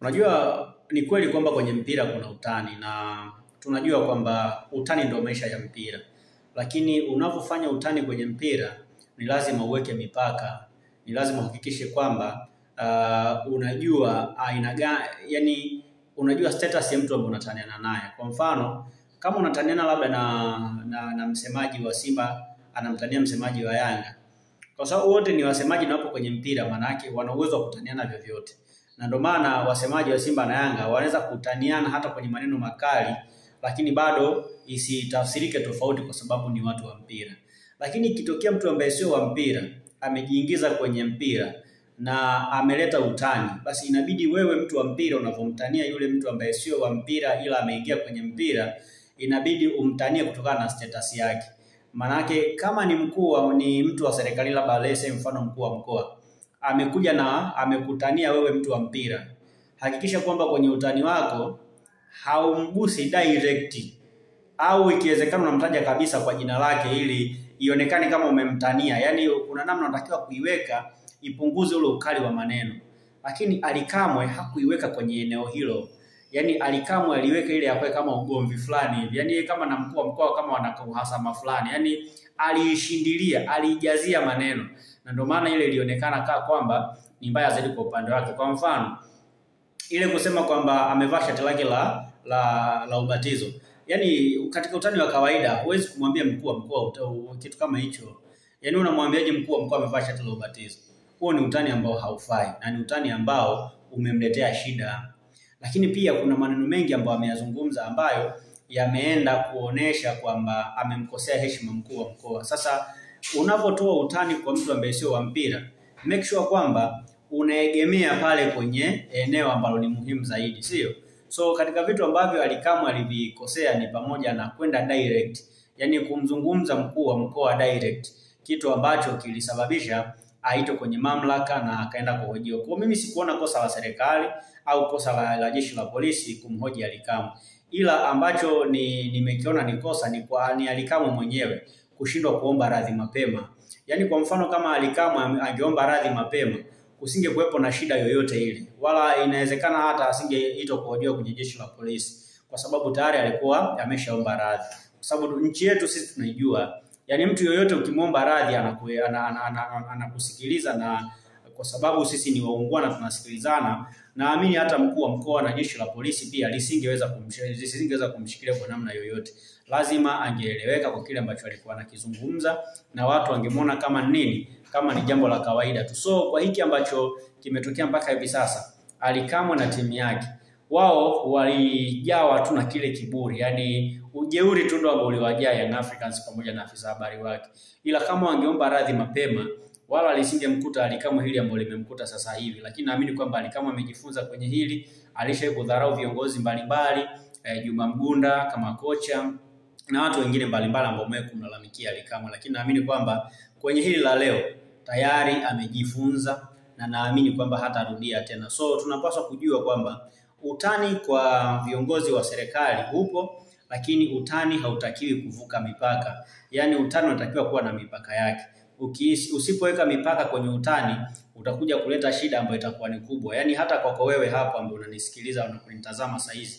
Unajua ni kweli kwamba kwenye mpira kuna utani na tunajua kwamba utani ndio maisha ya mpira. Lakini unapofanya utani kwenye mpira ni lazima uweke mipaka. Ni lazima uhakikishe kwamba unajua aina gani, yani unajua status ya mtu ambaye unataniana naye. Kwa mfano, kama unataniana labda na msemaji wa Simba anamtania msemaji wa Yanga. Kwa sababu wote ni wasemaji na wapo kwenye mpira, maana yake wana uwezo wa kutaniana vyovyote. Na ndio maana wasemaji wa Simba na Yanga wanaweza kutaniana hata kwenye maneno makali, lakini bado isitafsirike tofauti kwa sababu ni watu wa mpira. Lakini ikitokea mtu ambaye sio wa mpira amejiingiza kwenye mpira na ameleta utani, basi inabidi wewe mtu wa mpira unavomtania yule mtu ambaye sio wa mpira ila ameingia kwenye mpira, inabidi umtanie kutokana na status yake. Manake kama ni mtu wa serikali, labda lese mfano mkuu wa mkoa amekuja na amekutania wewe mtu wa mpira, hakikisha kwamba kwenye utani wako haumgusi direct, au ikiwezekana unamtaja kabisa kwa jina lake ili ionekane kama umemtania. Yani kuna namna unatakiwa kuiweka ipunguze ule ukali wa maneno. Lakini Ally Kamwe hakuiweka kwenye eneo hilo. Yani Ally Kamwe aliweka ile hapo kama ugomvi fulani hivi. Yani kama na mkuu wa mkoa kama wanauhasama fulani. Yani aliishindilia, alijazia maneno. Na ndio maana ile ilionekana kwamba ni mbaya zaidi kwa upande wake. Kwa mfano, ile kusema kwamba amevaa shati lake la ubatizo. Yani katika utani wa kawaida huwezi kumwambia mkuu wa mkoa kitu kama hicho. Yani unamwambiaje mkuu wa mkoa amevaa shati la ubatizo? Huo ni utani ambao haufai na ni utani ambao umemletea shida. Lakini pia kuna maneno mengi ambayo ameyazungumza ambayo yameenda kuonesha kwamba amemkosea heshima mkuu wa mkoa. Sasa unapotoa utani kwa mtu ambaye sio wa mpira, make sure kwamba unaegemea pale kwenye eneo ambalo ni muhimu zaidi, sio? So katika vitu ambavyo Ally Kamwe alivikosea ni pamoja na kwenda direct, yani kumzungumza mkuu wa mkoa direct, kitu ambacho kilisababisha aitwe kwenye mamlaka na akaenda kuhojiwa. Kwa mimi sikuona kosa la serikali au kosa la jeshi la polisi kumhoji Ally Kamwe, ila ambacho nimekiona ni kosa ni Ally Kamwe mwenyewe kushindwa kuomba radhi mapema. Yani kwa mfano kama Ally Kamwe angeomba radhi mapema, kusinge kuwepo na shida yoyote ile, wala inawezekana hata asingeitwa kuhojiwa kwenye jeshi la polisi, kwa sababu tayari alikuwa ameshaomba radhi. Kwa sababu nchi yetu sisi tunaijua, yani mtu yoyote ukimwomba radhi anakusikiliza, na kwa sababu sisi ni waungwana tunasikilizana, naamini hata mkuu wa mkoa na jeshi la polisi pia lisingeweza kumshikilia kwa namna yoyote. Lazima angeeleweka kwa kile ambacho alikuwa anakizungumza na watu wangemwona kama kama ni jambo la kawaida tu. So kwa hiki ambacho kimetokea mpaka hivi sasa, Ally Kamwe na timu yake wao walijawa tu na kile kiburi, yani ujeuri tu ndio ambao uliwajaa Young Africans pamoja na afisa habari wake. Ila kama wangeomba radhi mapema, wala lisingemkuta Ally Kamwe hili ambalo limemkuta sasa hivi. Lakini naamini kwamba Ally Kamwe amejifunza kwenye hili, alishawahi kudharau viongozi mbalimbali, Juma Mgunda kama kocha na watu wengine mbalimbali ambao kumlalamikia Ally Kamwe. Lakini naamini kwamba kwenye hili la leo tayari amejifunza na naamini kwamba hatarudia tena. So tunapaswa kujua kwamba utani kwa viongozi wa serikali upo, lakini utani hautakiwi kuvuka mipaka. Yani utani unatakiwa kuwa na mipaka yake. Usipoweka mipaka kwenye utani, utakuja kuleta shida ambayo itakuwa ni kubwa. Yani hata kwako wewe hapo ambaye unanisikiliza na kunitazama sasa hivi,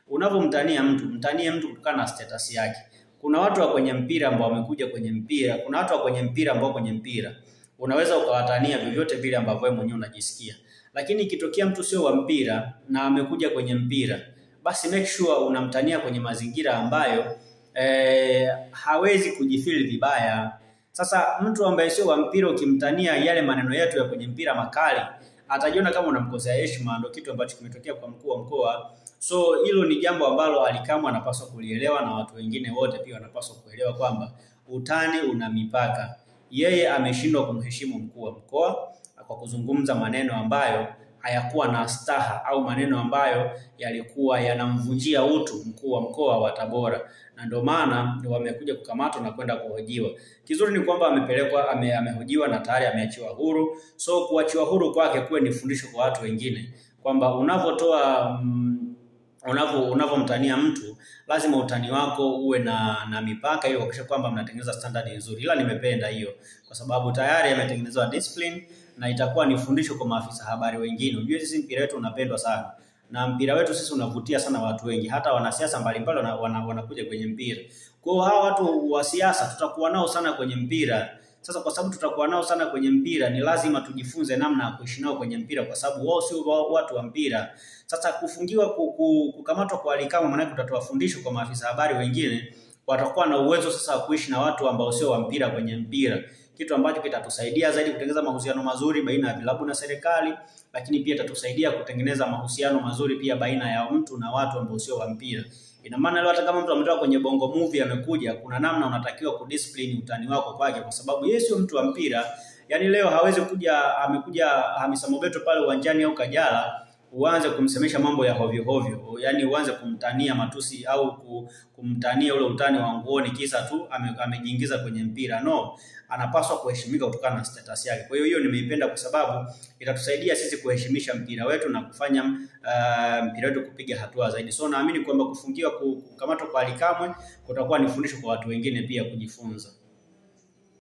unavomtania mtu, mtanie mtu kutokana na status yake. Kuna watu wa kwenye mpira ambao wamekuja kwenye mpira, kuna watu wa kwenye mpira ambao kwenye mpira unaweza ukawatania vyovyote vile ambavyo wewe mwenyewe unajisikia. Lakini ikitokea mtu sio wa mpira na amekuja kwenye mpira, basi make sure unamtania kwenye mazingira ambayo hawezi kujifeel vibaya. Sasa mtu ambaye sio wa mpira ukimtania yale maneno yetu ya kwenye mpira makali, atajiona kama unamkosea heshima. Ndio kitu ambacho kimetokea kwa mkuu wa mkoa. So hilo ni jambo ambalo Ally Kamwe anapaswa kulielewa, na watu wengine wote pia wanapaswa kuelewa kwamba utani una mipaka. Yeye ameshindwa kumheshimu mkuu wa mkoa kwa kuzungumza maneno ambayo hayakuwa na staha, au maneno ambayo yalikuwa yanamvunjia utu mkuu wa mkoa wa Tabora, na ndio maana wamekuja kukamatwa na kwenda kuhojiwa. Kizuri ni kwamba amehojiwa na tayari ameachiwa huru. So kuachiwa huru kwake kuwe ni fundisho kwa watu wengine kwamba unavomtania mtu lazima utani wako uwe na mipaka, ili kuhakikisha kwamba mnatengeneza standard nzuri. Ila nimependa hiyo kwa sababu tayari ametengenezwa discipline na itakuwa ni fundisho kwa maafisa habari wengine. Unajua sisi mpira wetu unapendwa sana. Na mpira wetu sisi unavutia sana watu wengi, hata wanasiasa mbalimbali wanakuja kwenye mpira. Kwa hiyo hawa watu wa siasa tutakuwa nao sana kwenye mpira. Sasa kwa sababu tutakuwa nao sana kwenye mpira, ni lazima tujifunze namna ya kuishi nao kwenye mpira, kwa sababu wao sio watu wa mpira. Sasa kufungiwa, kukamatwa kwa Ally Kamwe, maana tutatoa fundisho kwa maafisa habari wengine, watakuwa na uwezo sasa wa kuishi na watu ambao sio wa mpira kwenye mpira, kitu ambacho kitatusaidia zaidi kutengeneza mahusiano mazuri baina ya vilabu na serikali, lakini pia itatusaidia kutengeneza mahusiano mazuri pia baina ya mtu na watu ambao sio wa mpira. Ina maana leo hata kama mtu ametoka kwenye Bongo Movie amekuja, kuna namna unatakiwa kudiscipline utani wako kwake, kwa sababu yeye sio mtu wa mpira. Yaani leo hawezi kuja, amekuja Hamisa Mobeto pale uwanjani au Kajala, uanze kumsemesha mambo ya hovyo hovyo, yani uanze kumtania matusi au kumtania ule utani wa nguoni kisa tu amejiingiza kwenye mpira. No, anapaswa kuheshimika kutokana na status yake. Kwa hiyo nimeipenda kwa sababu itatusaidia sisi kuheshimisha mpira wetu na kufanya mpira wetu kupiga hatua zaidi. So naamini kwamba kufungiwa, kukamatwa kwa Ally Kamwe kutakuwa ni fundisho kwa watu wengine pia kujifunza.